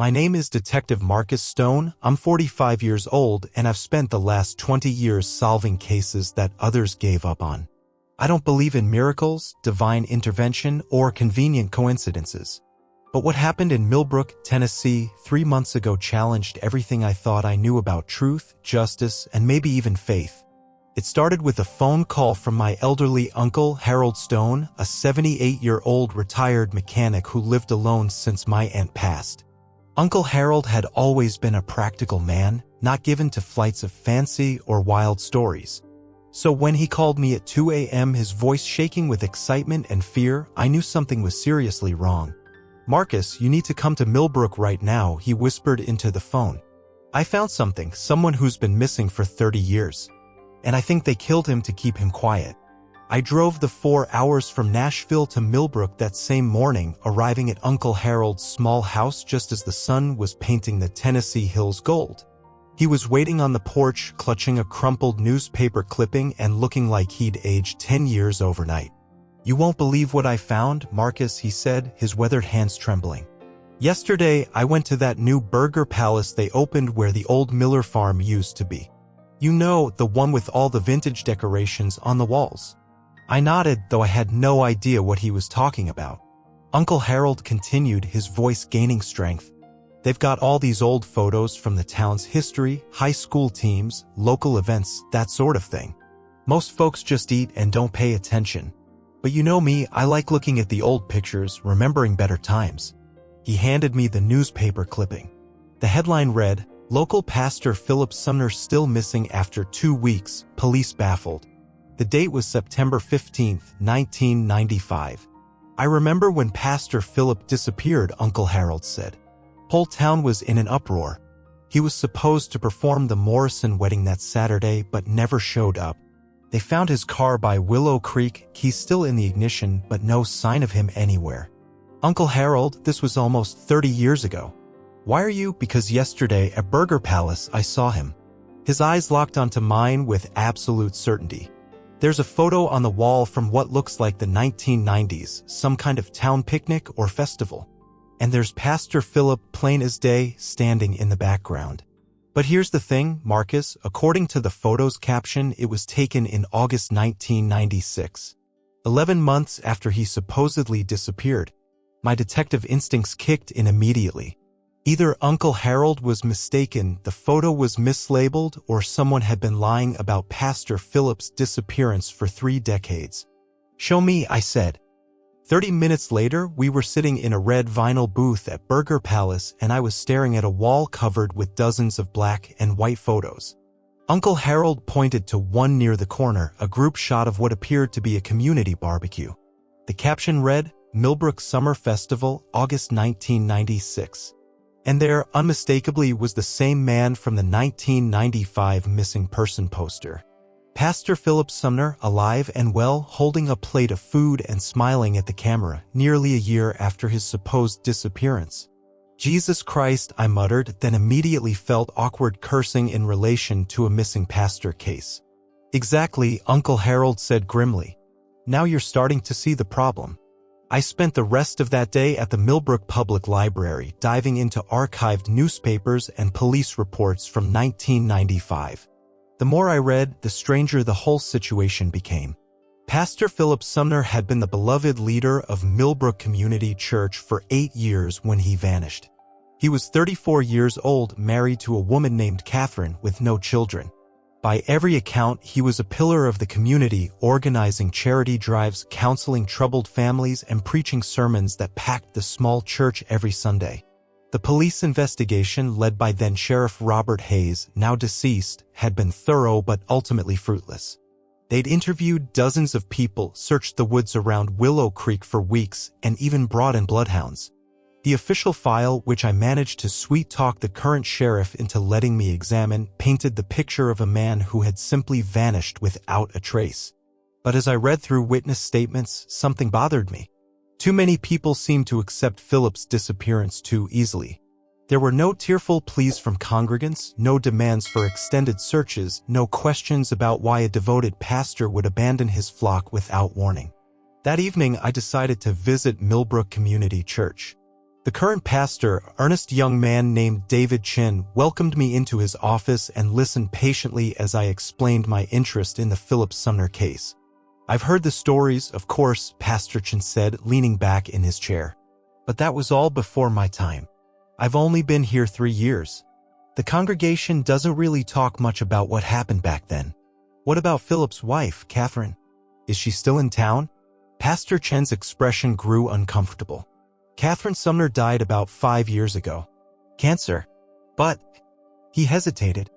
My name is Detective Marcus Stone. I'm 45 years old, and I've spent the last 20 years solving cases that others gave up on. I don't believe in miracles, divine intervention, or convenient coincidences. But what happened in Millbrook, Tennessee, 3 months ago challenged everything I thought I knew about truth, justice, and maybe even faith. It started with a phone call from my elderly uncle, Harold Stone, a 78-year-old retired mechanic who lived alone since my aunt passed. Uncle Harold had always been a practical man, not given to flights of fancy or wild stories. So when he called me at 2 a.m., his voice shaking with excitement and fear, I knew something was seriously wrong. "Marcus, you need to come to Millbrook right now," he whispered into the phone. "I found something, someone who's been missing for 30 years. And I think they killed him to keep him quiet." I drove the 4 hours from Nashville to Millbrook that same morning, arriving at Uncle Harold's small house just as the sun was painting the Tennessee hills gold. He was waiting on the porch, clutching a crumpled newspaper clipping and looking like he'd aged 10 years overnight. "You won't believe what I found, Marcus," he said, his weathered hands trembling. "Yesterday, I went to that new burger palace they opened where the old Miller farm used to be. You know, the one with all the vintage decorations on the walls." I nodded, though I had no idea what he was talking about. Uncle Harold continued, his voice gaining strength. "They've got all these old photos from the town's history, high school teams, local events, that sort of thing. Most folks just eat and don't pay attention. But you know me, I like looking at the old pictures, remembering better times." He handed me the newspaper clipping. The headline read, "Local Pastor Philip Sumner still missing after 2 weeks, police baffled." The date was September 15, 1995. "I remember when Pastor Philip disappeared," Uncle Harold said. "Whole town was in an uproar. He was supposed to perform the Morrison wedding that Saturday, but never showed up. They found his car by Willow Creek, keys still in the ignition, but no sign of him anywhere." "Uncle Harold, this was almost 30 years ago. Why are you?" "Because yesterday at Burger Palace I saw him." His eyes locked onto mine with absolute certainty. "There's a photo on the wall from what looks like the 1990s, some kind of town picnic or festival. And there's Pastor Philip, plain as day, standing in the background." But here's the thing, Marcus, according to the photo's caption, it was taken in August 1996. 11 months after he supposedly disappeared. My detective instincts kicked in immediately. Either Uncle Harold was mistaken, the photo was mislabeled, or someone had been lying about Pastor Philip's disappearance for 3 decades. "Show me," I said. 30 minutes later, we were sitting in a red vinyl booth at Burger Palace, and I was staring at a wall covered with dozens of black and white photos. Uncle Harold pointed to one near the corner, a group shot of what appeared to be a community barbecue. The caption read, "Millbrook Summer Festival, August 1996. And there, unmistakably, was the same man from the 1995 missing person poster. Pastor Philip Sumner, alive and well, holding a plate of food and smiling at the camera, nearly a year after his supposed disappearance. "Jesus Christ," I muttered, then immediately felt awkward cursing in relation to a missing pastor case. "Exactly," Uncle Harold said grimly. "Now you're starting to see the problem." I spent the rest of that day at the Millbrook Public Library, diving into archived newspapers and police reports from 1995. The more I read, the stranger the whole situation became. Pastor Philip Sumner had been the beloved leader of Millbrook Community Church for 8 years when he vanished. He was 34 years old, married to a woman named Catherine with no children. By every account, he was a pillar of the community, organizing charity drives, counseling troubled families, and preaching sermons that packed the small church every Sunday. The police investigation, led by then-Sheriff Robert Hayes, now deceased, had been thorough but ultimately fruitless. They'd interviewed dozens of people, searched the woods around Willow Creek for weeks, and even brought in bloodhounds. The official file, which I managed to sweet-talk the current sheriff into letting me examine, painted the picture of a man who had simply vanished without a trace. But as I read through witness statements, something bothered me. Too many people seemed to accept Philip's disappearance too easily. There were no tearful pleas from congregants, no demands for extended searches, no questions about why a devoted pastor would abandon his flock without warning. That evening, I decided to visit Millbrook Community Church. The current pastor, earnest young man named David Chin, welcomed me into his office and listened patiently as I explained my interest in the Philip Sumner case. I've heard the stories, of course, Pastor Chin said, leaning back in his chair. But that was all before my time. I've only been here 3 years. The congregation doesn't really talk much about what happened back then. What about Philip's wife, Catherine? Is she still in town? Pastor Chen's expression grew uncomfortable. Catherine Sumner died about 5 years ago. Cancer. But he hesitated.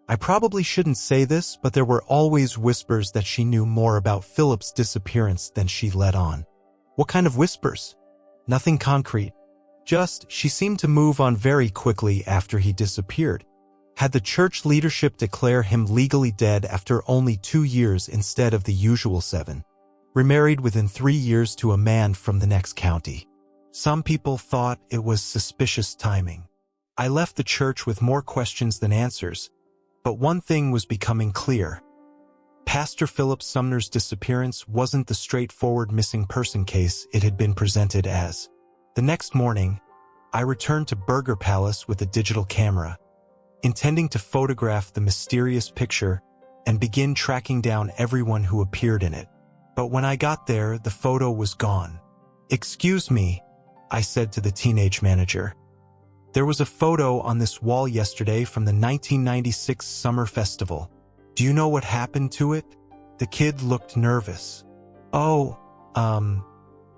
I probably shouldn't say this, but there were always whispers that she knew more about Philip's disappearance than she let on. What kind of whispers? Nothing concrete. Just, she seemed to move on very quickly after he disappeared. Had the church leadership declare him legally dead after only 2 years instead of the usual 7. Remarried within 3 years to a man from the next county. Some people thought it was suspicious timing. I left the church with more questions than answers, but one thing was becoming clear. Pastor Philip Sumner's disappearance wasn't the straightforward missing person case it had been presented as. The next morning, I returned to Burger Palace with a digital camera, intending to photograph the mysterious picture and begin tracking down everyone who appeared in it. But when I got there, the photo was gone. "Excuse me," I said to the teenage manager. "There was a photo on this wall yesterday from the 1996 Summer Festival. Do you know what happened to it?" The kid looked nervous. "Oh,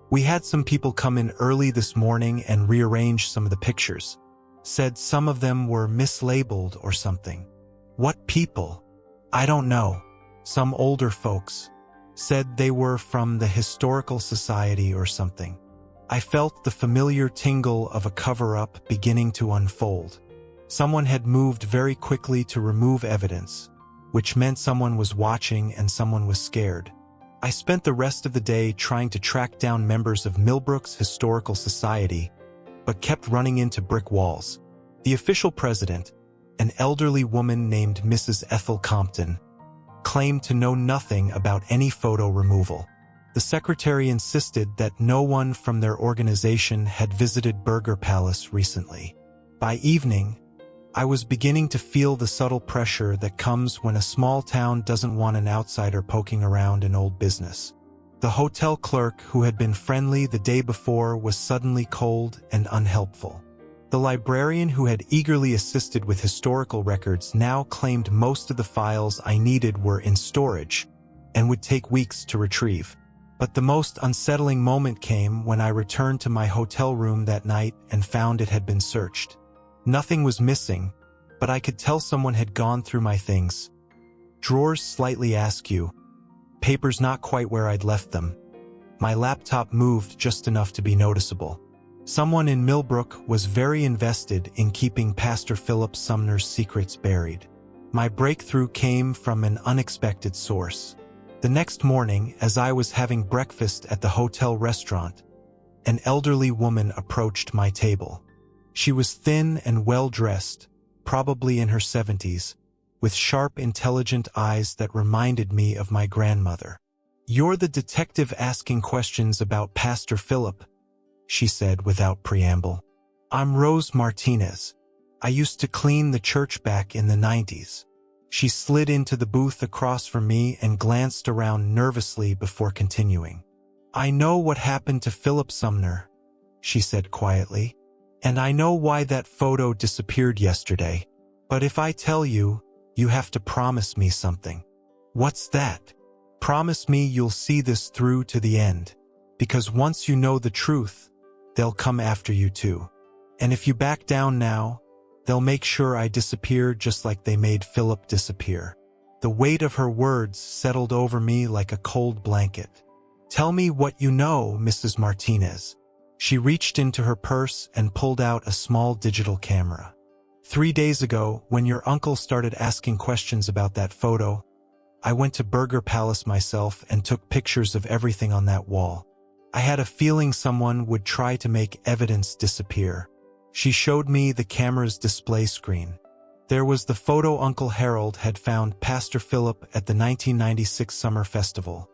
we had some people come in early this morning and rearrange some of the pictures. Said some of them were mislabeled or something." "What people?" "I don't know. Some older folks. Said they were from the Historical Society or something." I felt the familiar tingle of a cover-up beginning to unfold. Someone had moved very quickly to remove evidence, which meant someone was watching and someone was scared. I spent the rest of the day trying to track down members of Millbrook's Historical Society, but kept running into brick walls. The official president, an elderly woman named Mrs. Ethel Compton, claimed to know nothing about any photo removal. The secretary insisted that no one from their organization had visited Burger Palace recently. By evening, I was beginning to feel the subtle pressure that comes when a small town doesn't want an outsider poking around in old business. The hotel clerk who had been friendly the day before was suddenly cold and unhelpful. The librarian who had eagerly assisted with historical records now claimed most of the files I needed were in storage and would take weeks to retrieve. But the most unsettling moment came when I returned to my hotel room that night and found it had been searched. Nothing was missing, but I could tell someone had gone through my things. Drawers slightly askew, papers not quite where I'd left them. My laptop moved just enough to be noticeable. Someone in Millbrook was very invested in keeping Pastor Philip Sumner's secrets buried. My breakthrough came from an unexpected source. The next morning, as I was having breakfast at the hotel restaurant, an elderly woman approached my table. She was thin and well-dressed, probably in her 70s, with sharp, intelligent eyes that reminded me of my grandmother. "You're the detective asking questions about Pastor Philip," she said without preamble. "I'm Rose Martinez. I used to clean the church back in the 90s. She slid into the booth across from me and glanced around nervously before continuing. "I know what happened to Philip Sumner," she said quietly, "and I know why that photo disappeared yesterday. But if I tell you, you have to promise me something." "What's that?" "Promise me you'll see this through to the end, because once you know the truth, they'll come after you too. And if you back down now, they'll make sure I disappear just like they made Philip disappear." The weight of her words settled over me like a cold blanket. "Tell me what you know, Mrs. Martinez." She reached into her purse and pulled out a small digital camera. 3 days ago, when your uncle started asking questions about that photo, I went to Burger Palace myself and took pictures of everything on that wall. I had a feeling someone would try to make evidence disappear. She showed me the camera's display screen. There was the photo Uncle Harold had found Pastor Philip at the 1996 Summer Festival,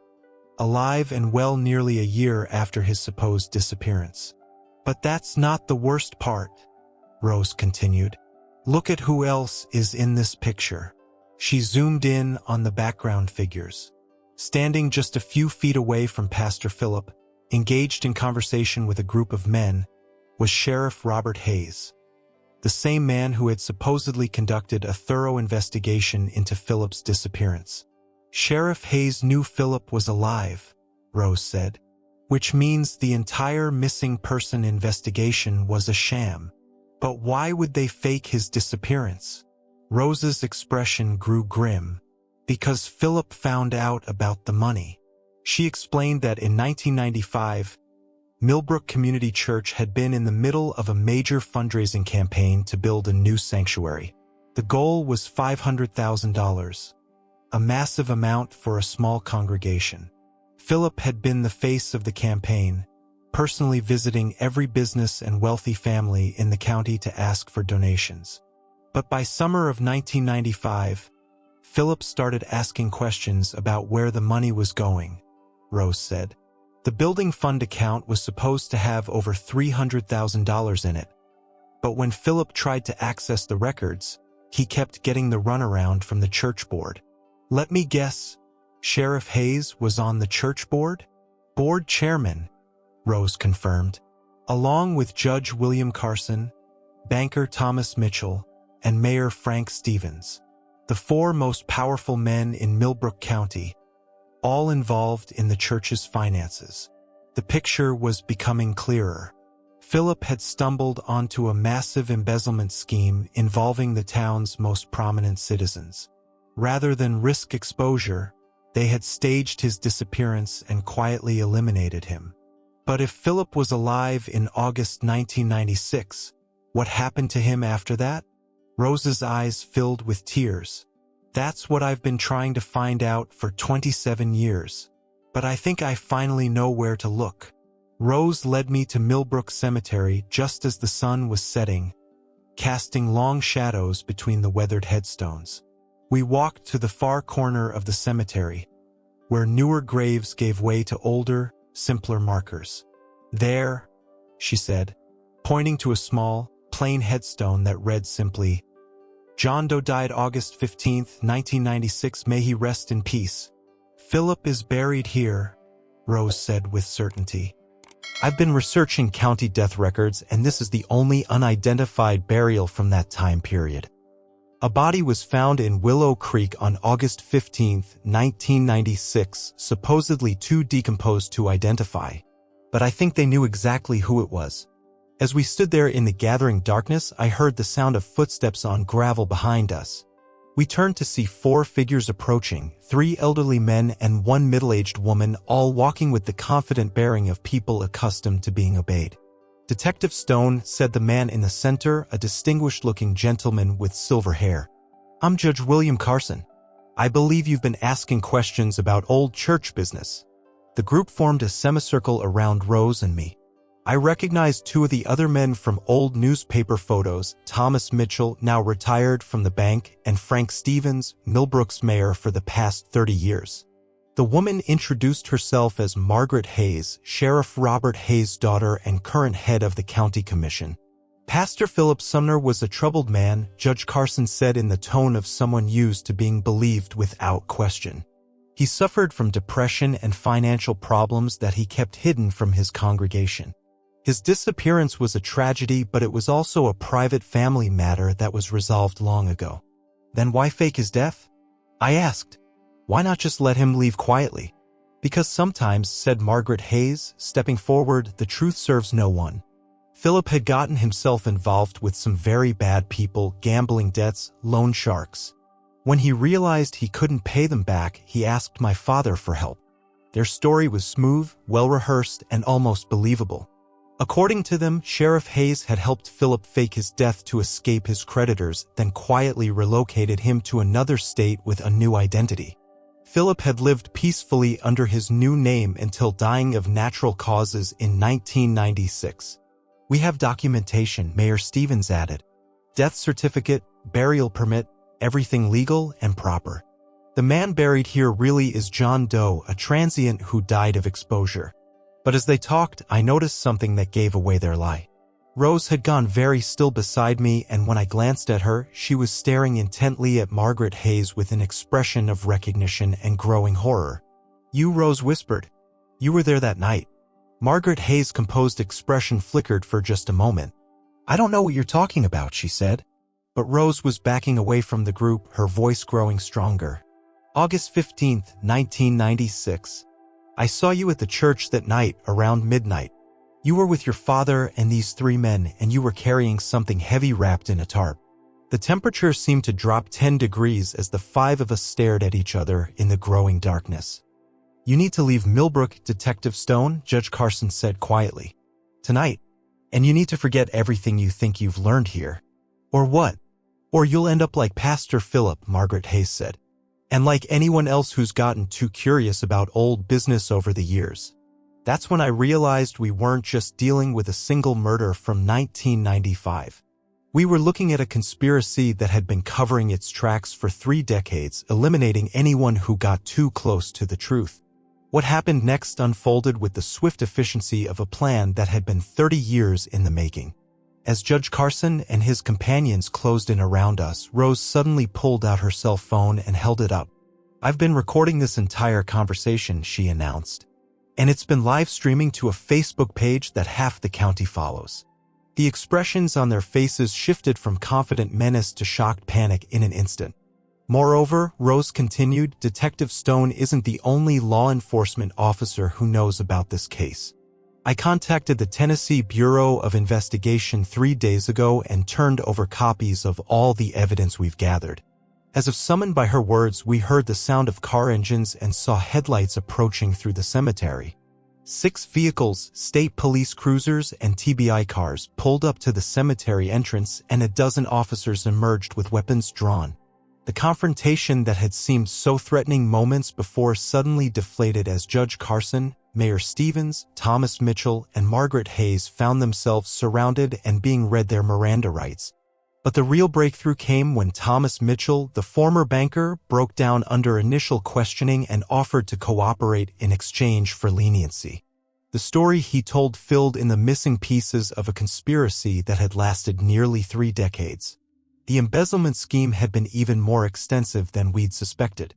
alive and well nearly a year after his supposed disappearance. But that's not the worst part, Rose continued. Look at who else is in this picture. She zoomed in on the background figures. Standing just a few feet away from Pastor Philip, engaged in conversation with a group of men, was Sheriff Robert Hayes, the same man who had supposedly conducted a thorough investigation into Philip's disappearance. Sheriff Hayes knew Philip was alive, Rose said, which means the entire missing person investigation was a sham. But why would they fake his disappearance? Rose's expression grew grim. Because Philip found out about the money. She explained that in 1995, Millbrook Community Church had been in the middle of a major fundraising campaign to build a new sanctuary. The goal was $500,000, a massive amount for a small congregation. Philip had been the face of the campaign, personally visiting every business and wealthy family in the county to ask for donations. But by summer of 1995, Philip started asking questions about where the money was going, Rose said. The building fund account was supposed to have over $300,000 in it. But when Philip tried to access the records, he kept getting the runaround from the church board. Let me guess, Sheriff Hayes was on the church board? Board chairman, Rose confirmed, along with Judge William Carson, banker Thomas Mitchell, and Mayor Frank Stevens, the four most powerful men in Millbrook County, all involved in the church's finances. The picture was becoming clearer. Philip had stumbled onto a massive embezzlement scheme involving the town's most prominent citizens. Rather than risk exposure, they had staged his disappearance and quietly eliminated him. But if Philip was alive in August 1996, what happened to him after that? Rose's eyes filled with tears. That's what I've been trying to find out for 27 years. But I think I finally know where to look. Rose led me to Millbrook Cemetery just as the sun was setting, casting long shadows between the weathered headstones. We walked to the far corner of the cemetery, where newer graves gave way to older, simpler markers. There, she said, pointing to a small, plain headstone that read simply, John Doe died August 15, 1996. May he rest in peace. Philip is buried here, Rose said with certainty. I've been researching county death records, and this is the only unidentified burial from that time period. A body was found in Willow Creek on August 15, 1996, supposedly too decomposed to identify. But I think they knew exactly who it was. As we stood there in the gathering darkness, I heard the sound of footsteps on gravel behind us. We turned to see four figures approaching, three elderly men and one middle-aged woman, all walking with the confident bearing of people accustomed to being obeyed. Detective Stone, said the man in the center, a distinguished-looking gentleman with silver hair. I'm Judge William Carson. I believe you've been asking questions about old church business. The group formed a semicircle around Rose and me. I recognized two of the other men from old newspaper photos, Thomas Mitchell, now retired from the bank, and Frank Stevens, Millbrook's mayor for the past 30 years. The woman introduced herself as Margaret Hayes, Sheriff Robert Hayes' daughter and current head of the county commission. Pastor Philip Sumner was a troubled man, Judge Carson said in the tone of someone used to being believed without question. He suffered from depression and financial problems that he kept hidden from his congregation. His disappearance was a tragedy, but it was also a private family matter that was resolved long ago. Then why fake his death? I asked. Why not just let him leave quietly? Because sometimes, said Margaret Hayes, stepping forward, the truth serves no one. Philip had gotten himself involved with some very bad people, gambling debts, loan sharks. When he realized he couldn't pay them back, he asked my father for help. Their story was smooth, well-rehearsed, and almost believable. According to them, Sheriff Hayes had helped Philip fake his death to escape his creditors, then quietly relocated him to another state with a new identity. Philip had lived peacefully under his new name until dying of natural causes in 1996. We have documentation, Mayor Stevens added. Death certificate, burial permit, everything legal and proper. The man buried here really is John Doe, a transient who died of exposure. But as they talked, I noticed something that gave away their lie. Rose had gone very still beside me, and when I glanced at her, she was staring intently at Margaret Hayes with an expression of recognition and growing horror. "You," Rose whispered. "You were there that night." Margaret Hayes' composed expression flickered for just a moment. "I don't know what you're talking about," she said. But Rose was backing away from the group, her voice growing stronger. "August 15th, 1996. I saw you at the church that night, around midnight. You were with your father and these 3 men, and you were carrying something heavy wrapped in a tarp." The temperature seemed to drop 10 degrees as the 5 of us stared at each other in the growing darkness. "You need to leave Millbrook, Detective Stone," Judge Carson said quietly. "Tonight. And you need to forget everything you think you've learned here." "Or what?" "Or you'll end up like Pastor Philip," Margaret Hayes said. "And like anyone else who's gotten too curious about old business over the years." That's when I realized we weren't just dealing with a single murder from 1995. We were looking at a conspiracy that had been covering its tracks for 3 decades, eliminating anyone who got too close to the truth. What happened next unfolded with the swift efficiency of a plan that had been 30 years in the making. As Judge Carson and his companions closed in around us, Rose suddenly pulled out her cell phone and held it up. "I've been recording this entire conversation," she announced. "And it's been live streaming to a Facebook page that half the county follows." The expressions on their faces shifted from confident menace to shocked panic in an instant. "Moreover," Rose continued, "Detective Stone isn't the only law enforcement officer who knows about this case. I contacted the Tennessee Bureau of Investigation 3 days ago and turned over copies of all the evidence we've gathered." As if summoned by her words, we heard the sound of car engines and saw headlights approaching through the cemetery. 6 vehicles, state police cruisers and TBI cars, pulled up to the cemetery entrance, and a dozen officers emerged with weapons drawn. The confrontation that had seemed so threatening moments before suddenly deflated as Judge Carson, Mayor Stevens, Thomas Mitchell, and Margaret Hayes found themselves surrounded and being read their Miranda rights. But the real breakthrough came when Thomas Mitchell, the former banker, broke down under initial questioning and offered to cooperate in exchange for leniency. The story he told filled in the missing pieces of a conspiracy that had lasted nearly 3 decades. The embezzlement scheme had been even more extensive than we'd suspected.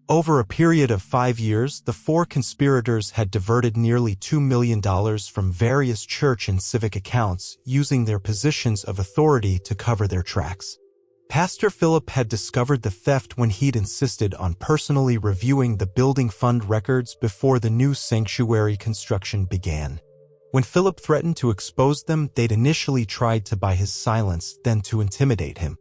Over a period of 5 years, the 4 conspirators had diverted nearly $2 million from various church and civic accounts, using their positions of authority to cover their tracks. Pastor Philip had discovered the theft when he'd insisted on personally reviewing the building fund records before the new sanctuary construction began. When Philip threatened to expose them, they'd initially tried to buy his silence, then to intimidate him.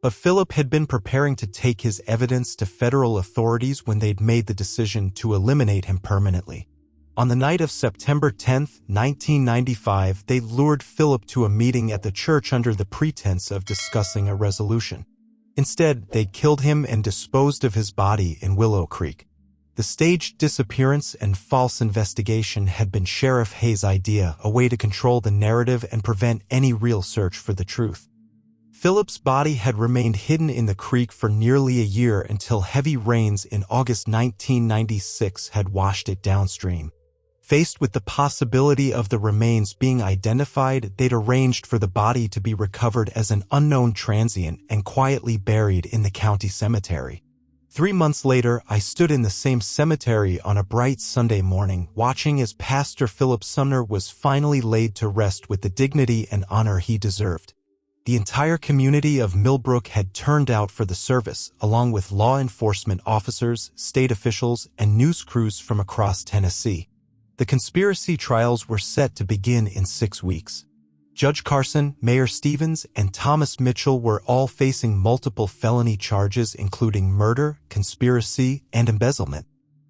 But Philip had been preparing to take his evidence to federal authorities when they'd made the decision to eliminate him permanently. On the night of September 10, 1995, they lured Philip to a meeting at the church under the pretense of discussing a resolution. Instead, they killed him and disposed of his body in Willow Creek. The staged disappearance and false investigation had been Sheriff Hayes' idea, a way to control the narrative and prevent any real search for the truth. Philip's body had remained hidden in the creek for nearly a year until heavy rains in August 1996 had washed it downstream. Faced with the possibility of the remains being identified, they'd arranged for the body to be recovered as an unknown transient and quietly buried in the county cemetery. 3 months later, I stood in the same cemetery on a bright Sunday morning, watching as Pastor Philip Sumner was finally laid to rest with the dignity and honor he deserved. The entire community of Millbrook had turned out for the service, along with law enforcement officers, state officials, and news crews from across Tennessee. The conspiracy trials were set to begin in 6 weeks. Judge Carson, Mayor Stevens, and Thomas Mitchell were all facing multiple felony charges including murder, conspiracy, and embezzlement.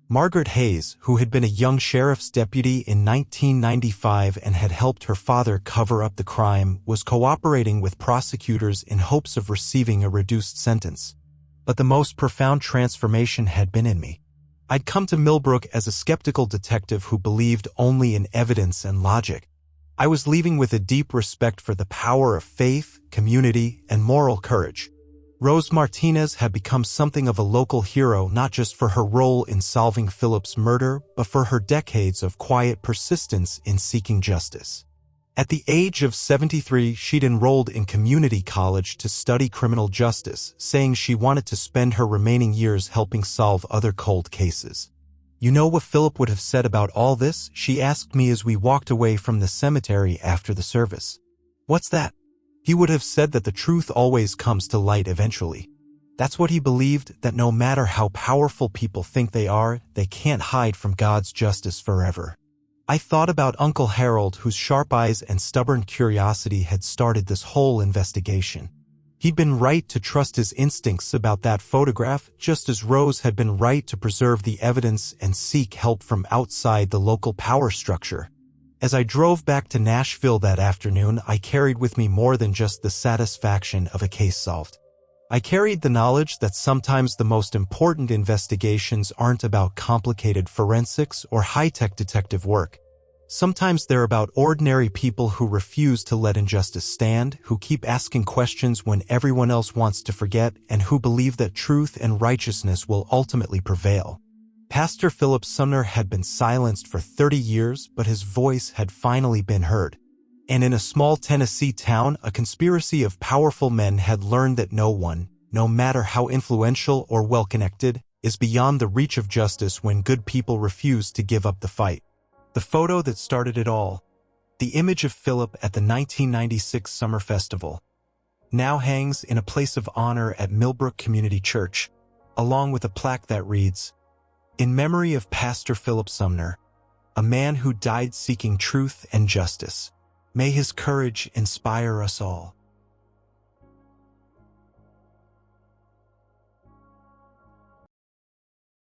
Margaret Hayes, who had been a young sheriff's deputy in 1995 and had helped her father cover up the crime, was cooperating with prosecutors in hopes of receiving a reduced sentence. But the most profound transformation had been in me. I'd come to Millbrook as a skeptical detective who believed only in evidence and logic. I was leaving with a deep respect for the power of faith, community, and moral courage. Rose Martinez had become something of a local hero not just for her role in solving Philip's murder, but for her decades of quiet persistence in seeking justice. At the age of 73, she'd enrolled in community college to study criminal justice, saying she wanted to spend her remaining years helping solve other cold cases. "You know what Philip would have said about all this?" she asked me as we walked away from the cemetery after the service. "What's that?" "He would have said that the truth always comes to light eventually. That's what he believed, that no matter how powerful people think they are, they can't hide from God's justice forever." I thought about Uncle Harold, whose sharp eyes and stubborn curiosity had started this whole investigation. He'd been right to trust his instincts about that photograph, just as Rose had been right to preserve the evidence and seek help from outside the local power structure. As I drove back to Nashville that afternoon, I carried with me more than just the satisfaction of a case solved. I carried the knowledge that sometimes the most important investigations aren't about complicated forensics or high-tech detective work. Sometimes they're about ordinary people who refuse to let injustice stand, who keep asking questions when everyone else wants to forget, and who believe that truth and righteousness will ultimately prevail. Pastor Philip Sumner had been silenced for 30 years, but his voice had finally been heard. And in a small Tennessee town, a conspiracy of powerful men had learned that no one, no matter how influential or well-connected, is beyond the reach of justice when good people refuse to give up the fight. The photo that started it all, the image of Philip at the 1996 Summer Festival, now hangs in a place of honor at Millbrook Community Church, along with a plaque that reads, "In memory of Pastor Philip Sumner, a man who died seeking truth and justice. May his courage inspire us all."